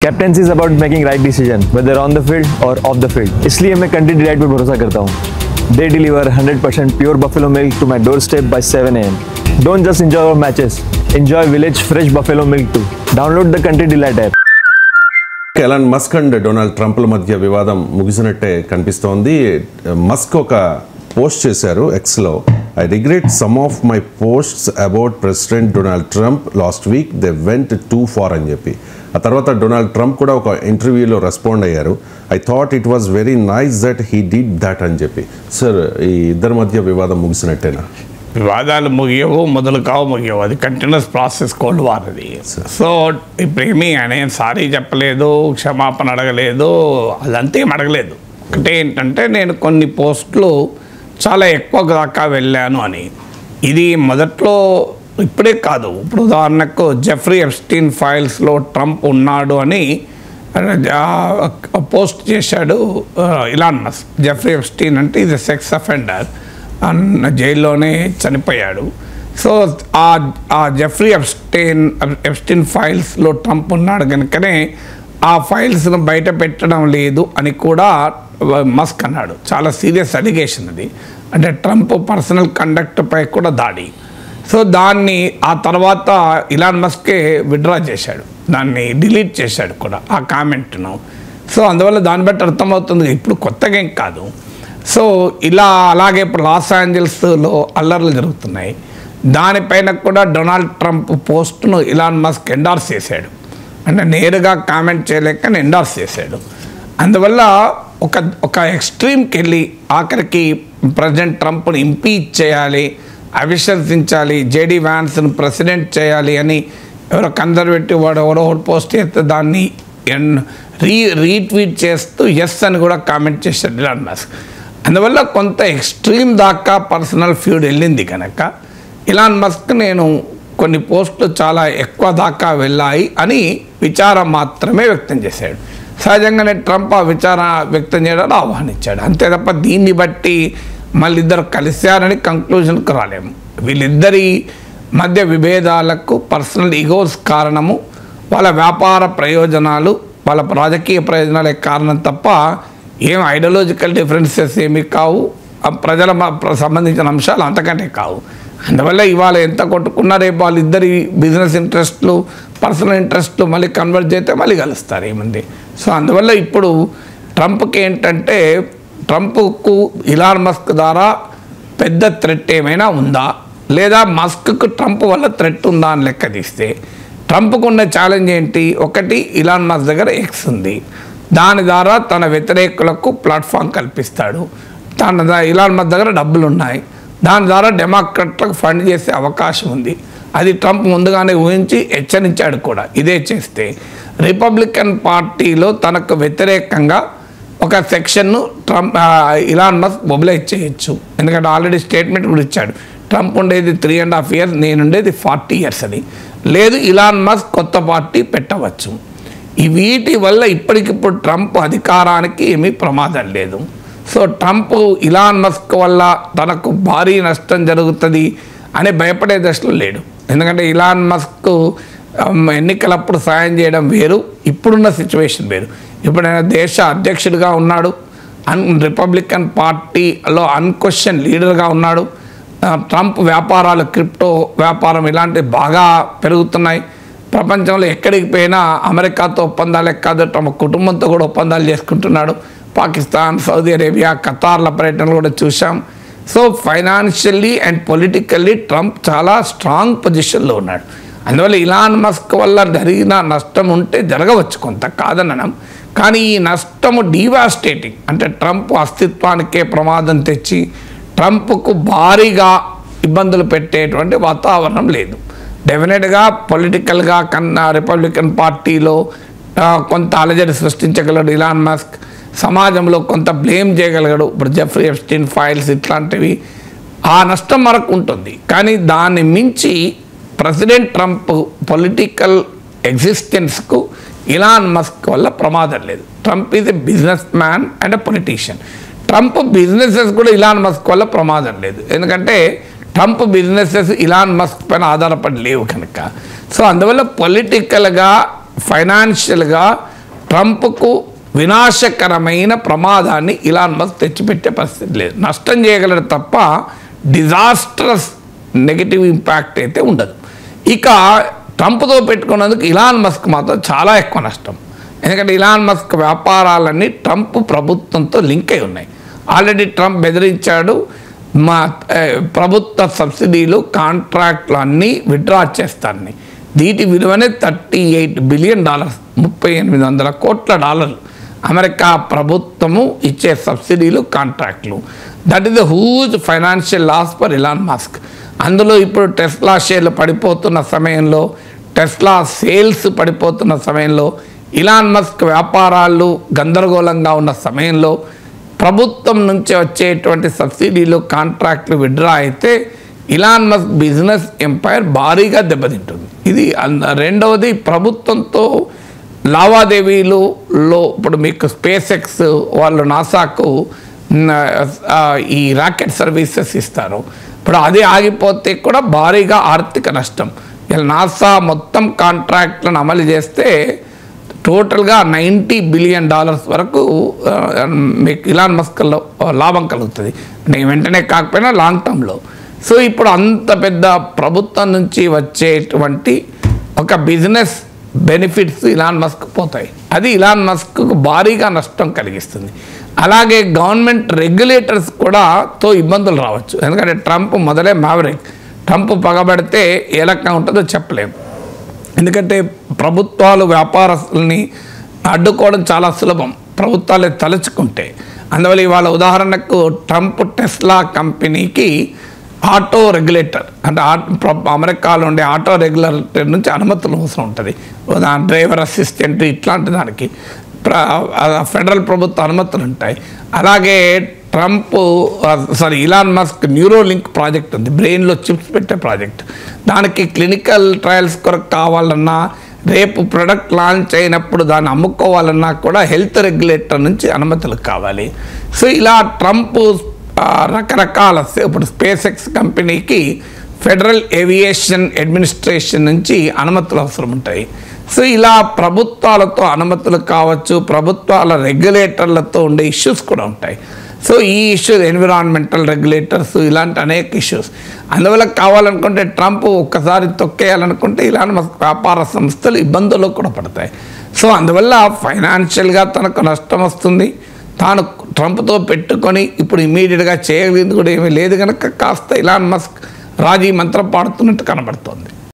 Captaincy is about making right decision whether on the field or off the field, इसलिए मैं country delight पर भरोसा करता हूँ। They deliver 100% pure buffalo milk to my door step by 7 AM. Don't just enjoy our matches, enjoy Village fresh buffalo milk too. Download the Country Delight app. Elon Musk and Donald ట్రంప్ల మధ్య వివాదం ముగిసినట్టే కనిపిస్తోంది. Musk ఒక post చేశారు ఎక్స్లో, I regret some of my posts about President Donald Trump last week, they went too far అని చెప్పి. ఆ తర్వాత డొనాల్డ్ ట్రంప్ కూడా ఒక ఇంటర్వ్యూలో రెస్పాండ్ అయ్యారు, I thought it was very nice that he did that అని చెప్పి. సార్, ఈ ఇద్దరి మధ్య వివాదం ముగిసినట్టేనా? వివాదాలు ముగియవు, మొదలు కావు, ముగియవు. అది కంటిన్యూస్ ప్రాసెస్, కోల్డ్ వార్ అది. సో ఇప్పుడేమీ ఆయన సారీ చెప్పలేదు, క్షమాపణ అడగలేదు, అదంతా ఏం అడగలేదు. ఒకటే ఏంటంటే, నేను కొన్ని పోస్టులు చాలా ఎక్కువ దాకా వెళ్ళాను అని. ఇది మొదట్లో ఇప్పుడే కాదు, ఇప్పుడు ఉదాహరణకు జెఫ్రీ ఎప్స్టీన్ ఫైల్స్లో ట్రంప్ ఉన్నాడు అని పోస్ట్ చేశాడు ఇలాన్ మస్క్. జెఫ్రీ ఎప్స్టీన్ అంటే ఇది సెక్స్ అఫెండర్, జైల్లోనే చనిపోయాడు. సో ఆ జెఫ్రీ ఎప్స్టీన్ ఫైల్స్లో ట్రంప్ ఉన్నాడు కనుకనే ఆ ఫైల్స్ను బయట పెట్టడం లేదు అని కూడా మస్క్ అన్నాడు. చాలా సీరియస్ అలిగేషన్ అది, అంటే ట్రంప్ పర్సనల్ కండక్ట్పై కూడా దాడి. సో దాన్ని ఆ తర్వాత ఇలాన్ మస్కే విత్డ్రా చేశాడు, దాన్ని డిలీట్ చేశాడు కూడా ఆ కామెంట్ను. సో అందువల్ల దాన్ని బట్టి అర్థమవుతుంది ఇప్పుడు కొత్తగా ఏం కాదు. సో ఇలా అలాగే ఇప్పుడు లాస్ ఏంజల్స్లో అల్లర్లు జరుగుతున్నాయి, దానిపైన కూడా డొనాల్డ్ ట్రంప్ పోస్ట్ను ఇలాన్ మస్క్ ఎండార్స్ చేశాడు, అంటే నేరుగా కామెంట్ చేయలేక ఎండార్స్ చేశాడు. అందువల్ల ఒక ఎక్స్ట్రీమ్కి వెళ్ళి ఆఖరికి ప్రెసిడెంట్ ట్రంప్ను ఇంపీచ్ చేయాలి, అవిశ్వసించాలి, జేడీ వ్యాన్స్ను ప్రెసిడెంట్ చేయాలి అని ఎవరో కన్జర్వేటివ్ వాడు ఎవరో పోస్ట్ చేస్తే దాన్ని రీట్వీట్ చేస్తూ ఎస్ అని కూడా కామెంట్ చేశాడు ఇలాన్ మస్క్. అందువల్ల కొంత ఎక్స్ట్రీమ్ దాకా పర్సనల్ ఫ్యూడ్ వెళ్ళింది కనుక ఇలాన్ మస్క్ నేను కొన్ని పోస్టులు చాలా ఎక్కువ దాకా వెళ్ళాయి అని విచారం మాత్రమే వ్యక్తం చేశాడు. సహజంగానే ట్రంప్ ఆ విచారణ వ్యక్తం చేయడానికి ఆహ్వానించాడు, అంతే తప్ప దీన్ని బట్టి మళ్ళీ ఇద్దరు కలిశారని కంక్లూజన్కి రాలేము. వీళ్ళిద్దరి మధ్య విభేదాలకు పర్సనల్ ఈగోస్ కారణము, వాళ్ళ వ్యాపార ప్రయోజనాలు, వాళ్ళ రాజకీయ ప్రయోజనాలే కారణం తప్ప ఏం ఐడియాలజికల్ డిఫరెన్సెస్ ఏమీ కావు, ప్రజల సంబంధించిన అంశాలు అంతకంటే కావు. అందువల్ల ఇవాళ ఎంత కొట్టుకున్నా రేపు వాళ్ళిద్దరి బిజినెస్ ఇంట్రెస్ట్లు, పర్సనల్ ఇంట్రెస్ట్లు మళ్ళీ కన్వర్ట్ చేస్తే మళ్ళీ కలుస్తారు ఏముంది. సో అందువల్ల ఇప్పుడు ట్రంప్కి ఏంటంటే, ట్రంప్కు ఇలాన్ మస్క్ ద్వారా పెద్ద థ్రెట్ ఏమైనా ఉందా, లేదా మస్క్కు ట్రంప్ వల్ల థ్రెట్ ఉందా అని లెక్క తీస్తే ట్రంప్కు ఉన్న ఛాలెంజ్ ఏంటి? ఒకటి, ఇలాన్ మస్క్ దగ్గర ఎక్స్ ఉంది, దాని ద్వారా తన వ్యతిరేకులకు ప్లాట్ఫామ్ కల్పిస్తాడు. ఇలాన్ మస్క్ దగ్గర డబ్బులు ఉన్నాయి, దాని ద్వారా డెమోక్రాట్లకు ఫండ్ చేసే అవకాశం ఉంది. అది ట్రంప్ ముందుగానే ఊహించి హెచ్చరించాడు కూడా. ఇదే చేస్తే రిపబ్లికన్ పార్టీలో తనకు వ్యతిరేకంగా ఒక సెక్షన్ను ఇలాన్ మస్క్ మొబిలైజ్ చేయొచ్చు. ఎందుకంటే ఆల్రెడీ స్టేట్మెంట్ కూడా ఇచ్చాడు, ట్రంప్ ఉండేది 3.5 years, నేనుండేది 40 years అని. లేదు, ఇలాన్ మస్క్ కొత్త పార్టీ పెట్టవచ్చు. వీటి వల్ల ఇప్పటికిప్పుడు ట్రంప్ అధికారానికి ఏమీ ప్రమాదం లేదు. సో ట్రంప్ ఇలాన్ మస్క్ వల్ల తనకు భారీ నష్టం జరుగుతుంది అని భయపడే దశలో లేడు. ఎందుకంటే ఇలాన్ మస్క్ ఎన్నికలప్పుడు సాయం చేయడం వేరు, ఇప్పుడున్న సిచ్యువేషన్ వేరు. ఇప్పుడు ఆయన దేశ అధ్యక్షుడిగా ఉన్నాడు, రిపబ్లికన్ పార్టీలో అన్క్వశ్చన్ లీడర్గా ఉన్నాడు. ట్రంప్ వ్యాపారాలు, క్రిప్టో వ్యాపారం ఇలాంటివి బాగా పెరుగుతున్నాయి. ప్రపంచంలో ఎక్కడికి పోయినా అమెరికాతో ఒప్పందాలే కాదు, తమ కుటుంబంతో కూడా ఒప్పందాలు చేసుకుంటున్నాడు. పాకిస్తాన్, సౌదీ అరేబియా, ఖతార్ల పర్యటనలు కూడా చూసాం. So financially and politically Trump చాలా స్ట్రాంగ్ పొజిషన్లో ఉన్నాడు. అందువల్ల ఇలాన్ మస్క్ వల్ల జరిగిన నష్టం ఉంటే జరగవచ్చు, కొంత కాదనడం, కానీ ఈ నష్టము డివాస్టేటింగ్, అంటే ట్రంప్ అస్తిత్వానికే ప్రమాదం తెచ్చి ట్రంప్కు భారీగా ఇబ్బందులు పెట్టేటువంటి వాతావరణం లేదు. డెఫినెట్గా పొలిటికల్గా కన్నా రిపబ్లికన్ పార్టీలో కొంత అలజడి సృష్టించగలడు ఇలాన్ మస్క్, సమాజంలో కొంత బ్లేమ్ చేయగలిగాడు. ఇప్పుడు జెఫ్రీ ఎప్స్టీన్ ఫైల్స్ ఇట్లాంటివి, ఆ నష్టం మనకు ఉంటుంది. కానీ దాన్ని మించి ప్రెసిడెంట్ ట్రంప్ పొలిటికల్ ఎగ్జిస్టెన్స్కు ఇలాన్ మస్క్ వల్ల ప్రమాదం లేదు. Trump is a business man and a politician. Trump businesses కూడా ఇలాన్ మస్క్ వల్ల ప్రమాదం లేదు, ఎందుకంటే ట్రంప్ బిజినెసెస్ ఇలాన్ మస్క్ పైన ఆధారపడి లేవు కనుక. సో అందువల్ల పొలిటికల్గా, ఫైనాన్షియల్గా ట్రంప్కు వినాశకరమైన ప్రమాదాన్ని ఇలాన్ మస్క్ తెచ్చిపెట్టే పరిస్థితి లేదు. నష్టం చేయగలడు తప్ప డిజాస్ట్రస్ నెగిటివ్ ఇంపాక్ట్ అయితే ఉండదు. ఇక ట్రంప్తో పెట్టుకున్నందుకు ఇలాన్ మస్క్ మాత్రం చాలా ఎక్కువ నష్టం. ఎందుకంటే ఇలాన్ మస్క్ వ్యాపారాలన్నీ ట్రంప్ ప్రభుత్వంతో లింక్ అయి ఉన్నాయి. ఆల్రెడీ ట్రంప్ బెదిరించాడు, మా ప్రభుత్వ సబ్సిడీలు కాంట్రాక్ట్లు అన్నీ విత్డ్రా చేస్తారని. వీటి విలువనే $38 బిలియన్, 3800 కోట్ల డాలర్లు అమెరికా ప్రభుత్వము ఇచ్చే సబ్సిడీలు, కాంట్రాక్ట్లు. That is the huge financial loss for Elon Musk. అందులో ఇప్పుడు టెస్లా షేర్లు పడిపోతున్న సమయంలో, టెస్లా సేల్స్ పడిపోతున్న సమయంలో, ఇలాన్ మస్క్ వ్యాపారాలు గందరగోళంగా ఉన్న సమయంలో ప్రభుత్వం నుంచి వచ్చేటువంటి సబ్సిడీలు, కాంట్రాక్ట్లు విత్డ్రా అయితే ఇలాన్ మస్క్ బిజినెస్ ఎంపైర్ భారీగా దెబ్బతింటుంది. ఇది రెండవది, ప్రభుత్వంతో లావాదేవీలలో ఇప్పుడు మీకు స్పేస్ ఎక్స్ వాళ్ళు నాసాకు ఈ రాకెట్ సర్వీసెస్ ఇస్తారు. ఇప్పుడు అది ఆగిపోతే కూడా భారీగా ఆర్థిక నష్టం. ఇలా నాసా మొత్తం కాంట్రాక్ట్లను అమలు చేస్తే టోటల్గా $90 బిలియన్ వరకు మీకు ఇలాన్ మస్క్లో లాభం కలుగుతుంది, వెంటనే కాకపోయినా లాంగ్ టర్మ్లో. సో ఇప్పుడు అంత పెద్ద ప్రభుత్వం నుంచి వచ్చేటువంటి ఒక బిజినెస్ బెనిఫిట్స్ ఇలాన్ మస్క్ పోతాయి. అది ఇలాన్ మస్క్ భారీగా నష్టం కలిగిస్తుంది. అలాగే గవర్నమెంట్ రెగ్యులేటర్స్ కూడా ఇబ్బందులు రావచ్చు. ఎందుకంటే ట్రంప్ మొదలే మ్యావరిక్. ట్రంప్ పగబడితే ఏ రకంగా ఉంటుందో చెప్పలేము. ఎందుకంటే ప్రభుత్వాలు వ్యాపారస్తుల్ని అడ్డుకోవడం చాలా సులభం, ప్రభుత్వాలే తలుచుకుంటే. అందువల్ల ఇవాళ ఉదాహరణకు ట్రంప్ టెస్లా కంపెనీకి ఆటో రెగ్యులేటర్, అంటే అమెరికాలో ఉండే ఆటో రెగ్యులేటర్ నుంచి అనుమతులు అవసరం ఉంటుంది. డ్రైవర్ అసిస్టెంట్ ఇట్లాంటి దానికి ఫెడరల్ ప్రభుత్వ అనుమతులు ఉంటాయి. అలాగే ఇలాన్ మస్క్ న్యూరోలింక్ ప్రాజెక్ట్ ఉంది, బ్రెయిన్లో చిప్స్ పెట్టే ప్రాజెక్ట్. దానికి క్లినికల్ ట్రయల్స్ కొరకు కావాలన్నా, రేపు ప్రొడక్ట్ లాంచ్ అయినప్పుడు దాన్ని అమ్ముకోవాలన్నా కూడా హెల్త్ రెగ్యులేటర్ నుంచి అనుమతులు కావాలి. సో ఇలా ట్రంప్ రకరకాల, ఇప్పుడు స్పేస్ ఎక్స్ కంపెనీకి ఫెడరల్ ఏవియేషన్ అడ్మినిస్ట్రేషన్ నుంచి అనుమతులు అవసరం ఉంటాయి. సో ఇలా ప్రభుత్వాలతో అనుమతులు కావచ్చు, ప్రభుత్వాల రెగ్యులేటర్లతో ఉండే ఇష్యూస్ కూడా ఉంటాయి. సో ఈ ఇష్యూస్ ఎన్విరాన్మెంటల్ రెగ్యులేటర్స్, ఇలాంటి అనేక ఇష్యూస్. అందువల్ల కావాలనుకుంటే ట్రంప్ ఒక్కసారి తొక్కేయాలనుకుంటే ఇలాంటి వ్యాపార సంస్థలు ఇబ్బందుల్లో కూడా పడతాయి. సో అందువల్ల ఫైనాన్షియల్గా తనకు నష్టం వస్తుంది. తాను ట్రంప్తో పెట్టుకొని ఇప్పుడు ఇమీడియట్గా చేయగలిగింది కూడా ఏమీ లేదు కనుక కాస్త ఇలాన్ మస్క్ రాజీ మంత్రం పాడుతున్నట్టు కనబడుతోంది.